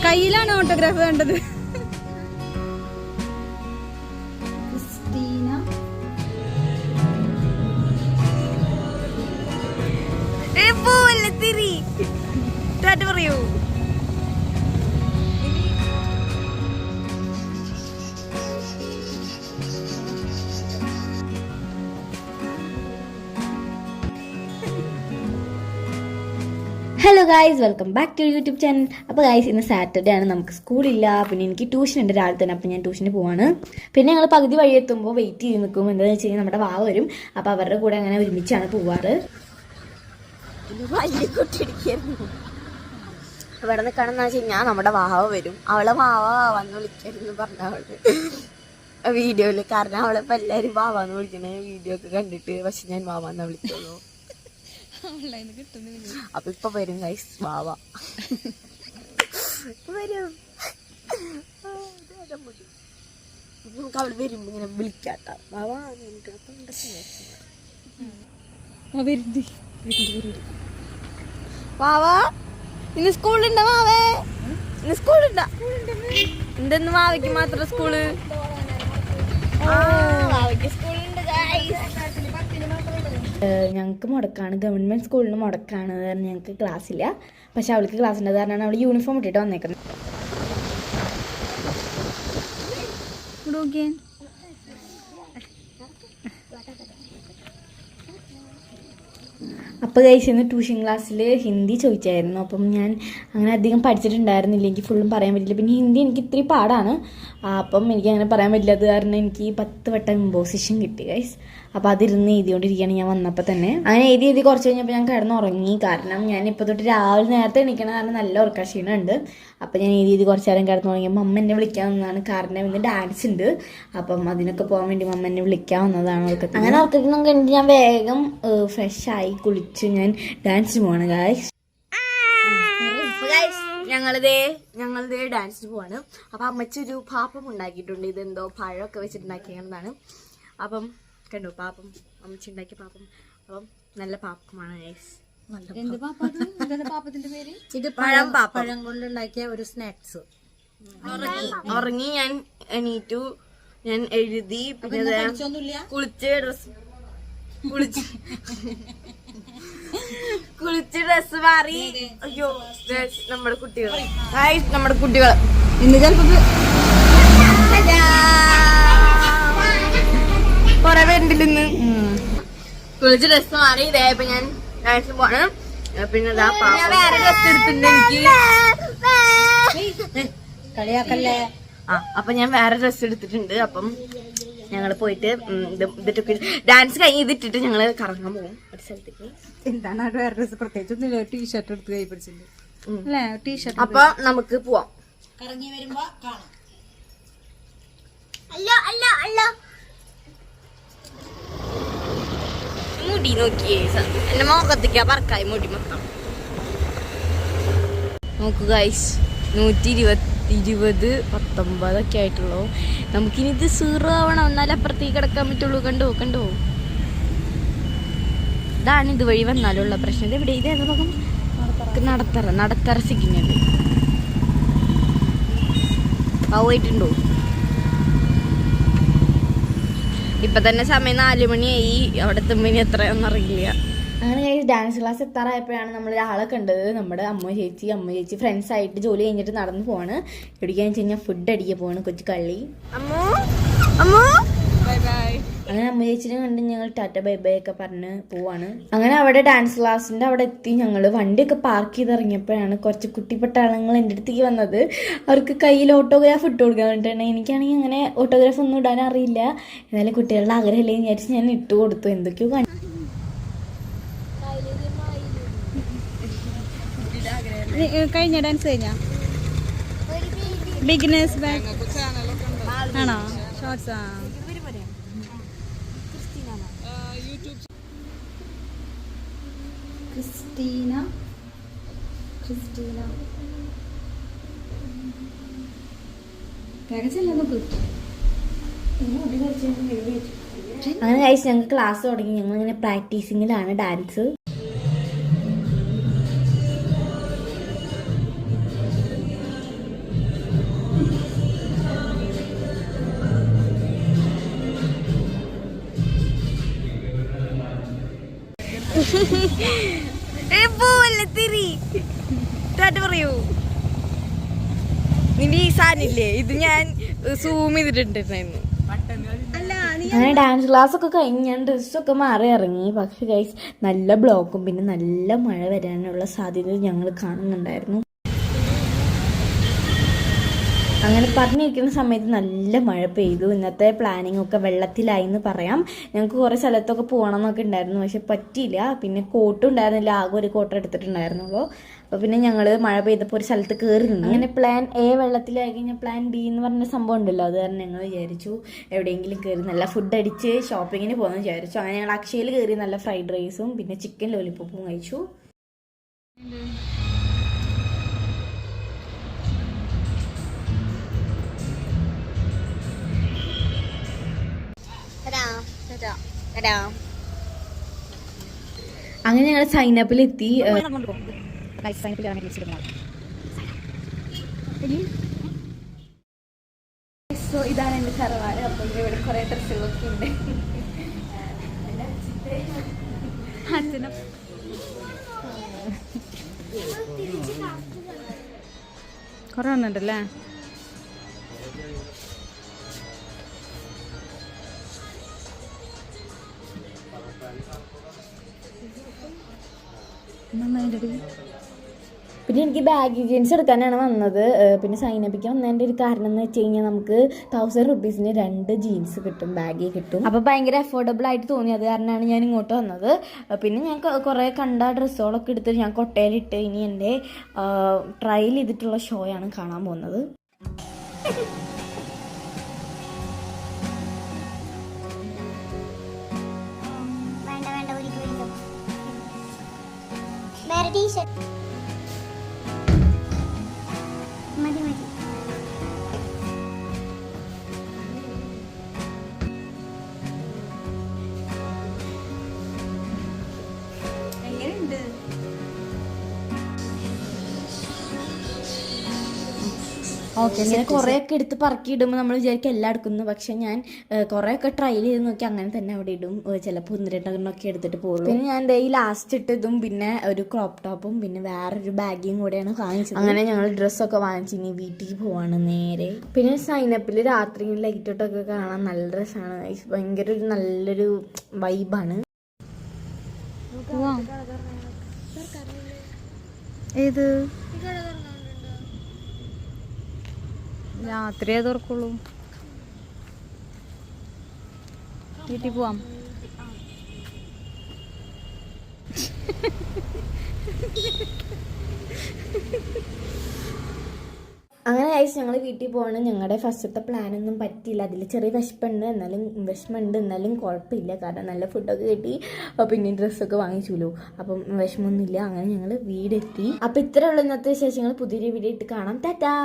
കയ്യിലാണ് ഓട്ടോഗ്രാഫ് വേണ്ടത്. പറയൂ. Hello guys, welcome back to YouTube channel. അപ്പോൾ ഗായ്സ്, ഇന്ന് സാറ്റർഡേ ആണ്, നമുക്ക് സ്കൂളില്ല. പിന്നെ എനിക്ക് ട്യൂഷൻ ഉണ്ട് രാവിലെ തന്നെ. അപ്പോൾ ഞാൻ ട്യൂഷന് പോവാണ്. പിന്നെ ഞങ്ങൾ പകുതി വഴി എത്തുമ്പോൾ വെയിറ്റ് ചെയ്ത് നിൽക്കും. എന്താണെന്ന് വെച്ച് കഴിഞ്ഞാൽ നമ്മുടെ വാവ വരും. അപ്പോൾ അവരുടെ കൂടെ അങ്ങനെ ഒരുമിച്ചാണ് പോവാറ്. ഇവിടെ നിൽക്കണമെന്ന് വെച്ച് കഴിഞ്ഞാൽ നമ്മുടെ വാവ വരും. അവളെ വാവ വന്ന് വിളിക്കരുതെന്ന് പറഞ്ഞവള് വീഡിയോയില്. കാരണം അവളിപ്പോൾ എല്ലാവരും വാവാന്ന് വിളിക്കണ വീഡിയോ ഒക്കെ കണ്ടിട്ട്. പക്ഷെ ഞാൻ വാവാന്ന് വിളിക്കുള്ളൂ. അപ്പൊ ഇപ്പൊ വരും ഗൈസ് വാവ വരും. നമുക്ക് അവള് വരുമ്പോ ഇങ്ങനെ വിളിക്കാട്ട വാവ. വാവാ ഇന്ന് സ്കൂളുണ്ടോ? വാവേ ഇന്ന് സ്കൂളുണ്ടോ? എന്തെന്ന് വാവയ്ക്ക് മാത്രം സ്കൂള്? വാവയ്ക്ക് സ്കൂളുണ്ട് ഗൈസ്. ഞങ്ങൾക്ക് മുടക്കാണ്, ഗവൺമെൻറ് സ്കൂളിന് മുടക്കാണ്. കാരണം ഞങ്ങൾക്ക് ക്ലാസ് ഇല്ല. പക്ഷെ അവൾക്ക് ക്ലാസ് ഉണ്ട്. കാരണമാണ് അവൾ യൂണിഫോം ഇട്ടിട്ട് വന്നേക്കുന്നത്. അപ്പോൾ ഗൈസ്, ഇന്ന് ട്യൂഷൻ ക്ലാസ്സിൽ ഹിന്ദി ചോദിച്ചായിരുന്നു. അപ്പം ഞാൻ അങ്ങനെ അധികം പഠിച്ചിട്ടുണ്ടായിരുന്നില്ല. എനിക്ക് ഫുള്ളും പറയാൻ പറ്റില്ല. പിന്നെ ഹിന്ദി എനിക്ക് ഇത്തിരി പാടാണ്. അപ്പം എനിക്ക് അങ്ങനെ പറയാൻ പറ്റില്ല. അത് കാരണം എനിക്ക് 10 വട്ടം ഇമ്പോസിഷൻ കിട്ടി ഗൈസ്. അപ്പോൾ അതിരുന്ന് എഴുതിക്കൊണ്ടിരിക്കുകയാണ് ഞാൻ വന്നപ്പോൾ തന്നെ. അങ്ങനെ എഴുതി കുറച്ച് കഴിഞ്ഞപ്പോൾ ഞാൻ കിടന്നുറങ്ങി. കാരണം ഞാൻ ഇപ്പോൾ തൊട്ട് രാവിലെ നേരത്തെ എണീക്കണം. കാരണം നല്ല ഉറക്കക്ഷീണമുണ്ട്. അപ്പോൾ ഞാൻ എഴുതി കുറച്ച് നേരം കിടന്നുറങ്ങിയപ്പോൾ അമ്മ എന്നെ വിളിക്കാൻ വന്നതാണ്. കാരണം ഇന്ന് ഡാൻസ് ഉണ്ട്. അപ്പം അതിനൊക്കെ പോകാൻ വേണ്ടി അമ്മ എന്നെ വിളിക്കാൻ വന്നതാണ്. ഉറക്കത്തിൽ അങ്ങനെ ഉറക്കത്തിൽ കണ്ടിട്ട് ഞാൻ വേഗം ഫ്രഷായി കുളിച്ച് ഞാൻ ഡാൻസിന് പോവാണ് ഗായ്സ്. ഞങ്ങളിതേ ഡാൻസിന് പോവാണ്. അപ്പൊ അമ്മച്ചി ഒരു പാപ്പം ഉണ്ടാക്കിയിട്ടുണ്ട്. ഇതെന്തോ പഴമൊക്കെ വെച്ചിട്ടുണ്ടാക്കിയതാണ്. അപ്പം കണ്ടോ പാപ്പം, അമ്മച്ചി ഉണ്ടാക്കിയ പാപ്പം. അപ്പം നല്ല പാപ്പമാണ് ഗൈസ്. ഇത് പഴം കൊണ്ടുണ്ടാക്കിയ ഒരു സ്നാക്സ്. ഉറങ്ങി ഞാൻ എണീറ്റു. ഞാൻ എഴുതി. പിന്നെ കുളിച്ച് ഡ്രസ് മാറി. അയ്യോ നമ്മുടെ കുട്ടികൾ ഇന്ന് ചിലപ്പോ കൊറേ പേരുണ്ടില്ലെന്ന്. കുളിച്ച് ഡ്രസ് മാറി. ഇതേപ്പോ ഞാൻ ഡാൻസിന് പോണ്. പിന്നെ വേറെ ഡ്രസ് എടുത്തിട്ടുണ്ട് എനിക്ക്. കളിയാക്കല്ലേ. അപ്പൊ ഞാൻ വേറെ ഡ്രസ് എടുത്തിട്ടുണ്ട്. അപ്പം ഞങ്ങള് പോയിട്ട് ഇതിട്ടൊക്കെ ഡാൻസ് കഴിഞ്ഞ് ഇതിട്ടിട്ട് ഞങ്ങള് കറങ്ങാൻ പോകും ഒരു സ്ഥലത്തേക്ക്. എന്താണ് വേറെ ഡ്രസ്? പ്രത്യേകിച്ച് ടീഷർട്ട് എടുത്ത് കൈ പിടിച്ചിട്ടുണ്ട് അല്ലേ? ടീഷർട്ട്. അപ്പൊ നമുക്ക് പോവാം. കറങ്ങി വരുമ്പോ കാണാം. മുടി നോക്കിയേ, എന്റെ മുഖത്തേക്കാ പറക്കായി മുടി മൊത്തം. നോക്കൂ ഗൈസ്, 120, 19 ആയിട്ടുള്ളൂ. നമുക്കിനി ഇത് 0 ആവണം, എന്നാലും അപ്പുറത്തേക്ക് കിടക്കാൻ പറ്റുള്ളൂ. കണ്ടോ ഇതാണ് ഇതുവഴി വന്നാലുള്ള പ്രശ്നം. ഇവിടെ ഇതേത് ഭാഗം? നടത്തറ സിഗ്നൽ പോയിട്ടുണ്ടോ? ഇപ്പൊ തന്നെ സമയം 4 മണിയായി. അവിടെ എത്തുമ്പോ എത്രയൊന്നും അറിയില്ല. അങ്ങനെ ഡാൻസ് ക്ലാസ് എത്താറായപ്പോഴാണ് നമ്മൾ ഒരാളെ കണ്ടത്. നമ്മുടെ അമ്മ ചേച്ചി ഫ്രണ്ട്സ് ആയിട്ട് ജോലി കഴിഞ്ഞിട്ട് നടന്നു പോവാണ്. എവിടേക്കാന്ന് വെച്ച് കഴിഞ്ഞാൽ ഫുഡ് അടിക്കാൻ പോവാണ്. കൊച്ചു കള്ളി. അങ്ങനെ അമ്മ ചേച്ചിനെ കണ്ട് ഞങ്ങൾ ടാറ്റ ബൈ ബൈ ഒക്കെ പറഞ്ഞ് പോവാണ്. അങ്ങനെ അവിടെ ഡാൻസ് ക്ലാസ്സിന്റെ അവിടെ എത്തി. ഞങ്ങൾ വണ്ടിയൊക്കെ പാർക്ക് ചെയ്ത് ഇറങ്ങിയപ്പോഴാണ് കുറച്ച് കുട്ടിപ്പട്ടാളങ്ങൾ എൻ്റെ അടുത്തേക്ക് വന്നത്. അവർക്ക് കയ്യിൽ ഓട്ടോഗ്രാഫ് ഇട്ട് കൊടുക്കാൻ വേണ്ടിയിട്ടാണ്. എനിക്കാണെങ്കിൽ അങ്ങനെ ഓട്ടോഗ്രാഫ് ഒന്നും ഇടാൻ അറിയില്ല. എന്നാലും കുട്ടികളുടെ ആഗ്രഹമില്ലേ വിചാരിച്ച് ഞാൻ ഇട്ട് കൊടുത്തു. എന്തൊക്കെയോ കഴിഞ്ഞ ഡാൻസ് കഴിഞ്ഞ ബിഗിനേഴ്സ് ബാക്ക് ആണോ? ഷോർട്സ്. ക്രിസ്റ്റീന അങ്ങനെ കഴിച്ച് ഞങ്ങൾക്ക് ക്ലാസ് തുടങ്ങി. ഞങ്ങളിങ്ങനെ പ്രാക്ടീസിങ്ങിലാണ് ഡാൻസ്. തിരി പറയൂ. നിന്റെ ഈ സാധനില്ലേ ഇത് ഞാൻ സൂം ചെയ്തിട്ടുണ്ടായിരുന്നു. അങ്ങനെ ഡാൻസ് ക്ലാസ് ഒക്കെ കഴിഞ്ഞ് ഞാൻ ഡ്രസ്സൊക്കെ മാറി ഇറങ്ങി. പക്ഷെ ഗൈസ് നല്ല ബ്ലോക്കും പിന്നെ നല്ല മഴ വരാനുള്ള സാധ്യത ഞങ്ങൾ കാണുന്നുണ്ടായിരുന്നു. അങ്ങനെ പറഞ്ഞിരിക്കുന്ന സമയത്ത് നല്ല മഴ പെയ്തു. ഇന്നത്തെ പ്ലാനിങ് ഒക്കെ വെള്ളത്തിലായി എന്ന് പറയാം. ഞങ്ങൾക്ക് കുറേ സ്ഥലത്തൊക്കെ പോകണം എന്നൊക്കെ ഉണ്ടായിരുന്നു, പക്ഷെ പറ്റിയില്ല. പിന്നെ കോട്ടും ഉണ്ടായിരുന്നില്ല, ആകെ ഒരു കോട്ട എടുത്തിട്ടുണ്ടായിരുന്നുള്ളൂ. അപ്പോൾ പിന്നെ ഞങ്ങൾ മഴ പെയ്തപ്പോൾ ഒരു സ്ഥലത്ത് കയറി നിന്നു. അങ്ങനെ പ്ലാൻ എ വെള്ളത്തിലായി കഴിഞ്ഞാൽ പ്ലാൻ ബി എന്ന് പറഞ്ഞ സംഭവം ഉണ്ടല്ലോ, അത് കാരണം ഞങ്ങൾ വിചാരിച്ചു എവിടെയെങ്കിലും കയറി നല്ല ഫുഡ് അടിച്ച് ഷോപ്പിങ്ങിന് പോകുമെന്ന് വിചാരിച്ചു. അങ്ങനെ ഞങ്ങൾ അക്ഷയയിൽ കയറി നല്ല ഫ്രൈഡ് റൈസും പിന്നെ ചിക്കൻ ലോലിപ്പോപ്പും കഴിച്ചു. അങ്ങനെ ഞങ്ങൾ സൈനപ്പിലെത്തി. സോ ഇതാണ് എൻ്റെ തറവാട്. അപ്പം ഇവിടെ കുറേ ഡ്രസ്സുകളൊക്കെ ഉണ്ട്. കുറെ ഒന്നുണ്ടല്ലേ. പിന്നെ എനിക്ക് ബാഗി ജീൻസ് എടുക്കാനാണ് വന്നത്. പിന്നെ സൈനപ്പിക്കാൻ വന്നതിൻ്റെ ഒരു കാരണം എന്ന് വെച്ച് കഴിഞ്ഞാൽ നമുക്ക് 1000 rupeesന് 2 ജീൻസ് കിട്ടും, ബാഗി കിട്ടും. അപ്പോൾ ഭയങ്കര അഫോർഡബിൾ ആയിട്ട് തോന്നി, അത് കാരണമാണ് ഞാൻ ഇങ്ങോട്ട് വന്നത്. പിന്നെ ഞാൻ കുറേ കണ്ട ഡ്രസ്സുകളൊക്കെ എടുത്ത് ഞാൻ കൊട്ടയിലിട്ട് ഇനി എൻ്റെ ട്രയൽ ചെയ്തിട്ടുള്ള ഷോയാണ് കാണാൻ പോകുന്നത്. ഇങ്ങനെ കുറേയൊക്കെ എടുത്ത് പറക്കി ഇടുമ്പോൾ നമ്മൾ വിചാരിക്കും എല്ലാം എടുക്കുന്നു. പക്ഷെ ഞാൻ കുറേയൊക്കെ ട്രയൽ ചെയ്ത് നോക്കി അങ്ങനെ തന്നെ അവിടെ ഇടും. ചിലപ്പോൾ 1-2 ഒക്കെ എടുത്തിട്ട് പോകുള്ളൂ. പിന്നെ ഞാൻ ഈ ലാസ്റ്റ് ഇട്ടതും പിന്നെ ഒരു ക്രോപ്പ് ടോപ്പും പിന്നെ വേറൊരു ബാഗിയും കൂടെയാണ് വാങ്ങിച്ചത്. അങ്ങനെ ഞങ്ങൾ ഡ്രസ്സൊക്കെ വാങ്ങിച്ച് ഇനി വീട്ടിൽ പോവാണ് നേരെ. പിന്നെ സൈനപ്പിൽ രാത്രി ലൈറ്റ് ഇട്ടൊക്കെ കാണാൻ നല്ല ഡ്രസ്സാണ്. ഭയങ്കര ഒരു നല്ലൊരു വൈബാണ്. ഏത് രാത്രിയേ തുറക്കുള്ളൂ. വീട്ടിൽ പോവാം. അങ്ങനെ കഴിച്ച് ഞങ്ങൾ വീട്ടിൽ പോകണം. ഞങ്ങളുടെ ഫസ്റ്റത്തെ പ്ലാനൊന്നും പറ്റിയില്ല. അതിൽ ചെറിയ വിഷമമുണ്ട് എന്നാലും കുഴപ്പമില്ല. കാരണം നല്ല ഫുഡൊക്കെ കിട്ടി, പിന്നെ ഡ്രസ്സൊക്കെ വാങ്ങിച്ചുല്ലോ. അപ്പം വിഷമമൊന്നുമില്ല. അങ്ങനെ ഞങ്ങൾ വീടെത്തി. അപ്പം ഇത്രയുള്ള ഇന്നത്തെ വിശേഷങ്ങൾ പുതിയൊരു വീഡിയോ ഇട്ട് കാണാം. ടാറ്റാ.